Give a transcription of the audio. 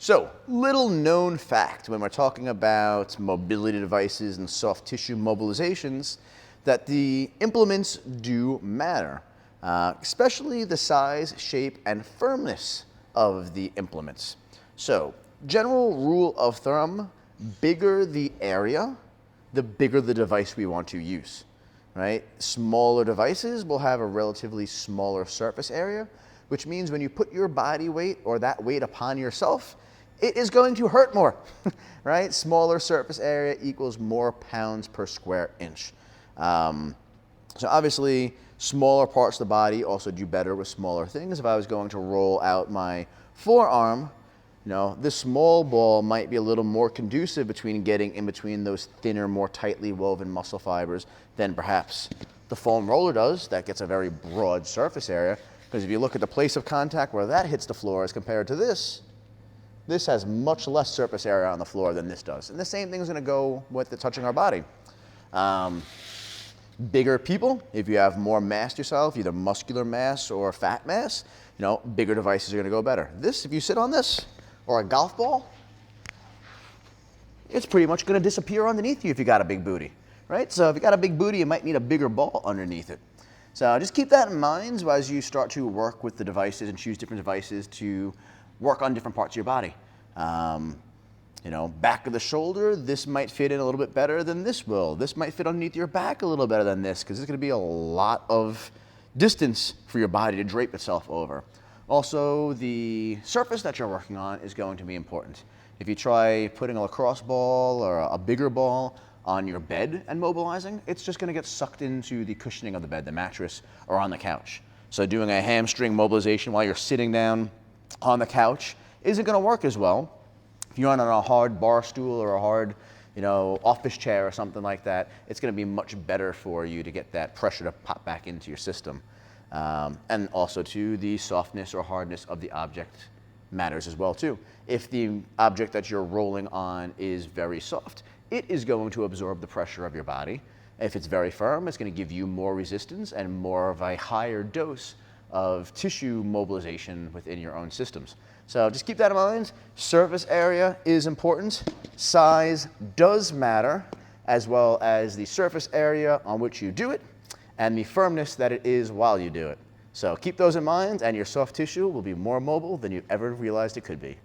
So, little known fact when we're talking about mobility devices and soft tissue mobilizations, that the implements do matter, especially the size, shape, and firmness of the implements. So, general rule of thumb, bigger the area, the bigger the device we want to use, right? Smaller devices will have a relatively smaller surface area, which means when you put your body weight or that weight upon yourself, it is going to hurt more, right? Smaller surface area equals more pounds per square inch. So obviously, smaller parts of the body also do better with smaller things. If I was going to roll out my forearm, this small ball might be a little more conducive between getting in between those thinner, more tightly woven muscle fibers than perhaps the foam roller does. That gets a very broad surface area, because if you look at the place of contact where that hits the floor as compared to this has much less surface area on the floor than this does. And the same thing is going to go with the touching our body. Bigger people, if you have more mass yourself, either muscular mass or fat mass, bigger devices are going to go better. This, if you sit on this, or a golf ball, it's pretty much going to disappear underneath you if you got a big booty, right? So if you got a big booty, you might need a bigger ball underneath it. So just keep that in mind as you start to work with the devices and choose different devices to work on different parts of your body. Back of the shoulder, this might fit in a little bit better than this will. This might fit underneath your back a little better than this, because there's going to be a lot of distance for your body to drape itself over. Also, the surface that you're working on is going to be important. If you try putting a lacrosse ball or a bigger ball on your bed and mobilizing, it's just going to get sucked into the cushioning of the bed, the mattress, or on the couch. So doing a hamstring mobilization while you're sitting down on the couch isn't going to work as well. If you're on a hard bar stool or a hard, office chair or something like that, it's going to be much better for you to get that pressure to pop back into your system. And also too, the softness or hardness of the object matters as well too. If the object that you're rolling on is very soft, it is going to absorb the pressure of your body. If it's very firm, it's going to give you more resistance and more of a higher dose of tissue mobilization within your own systems. So just keep that in mind. Surface area is important. Size does matter, as well as the surface area on which you do it and the firmness that it is while you do it. So keep those in mind, and your soft tissue will be more mobile than you ever realized it could be.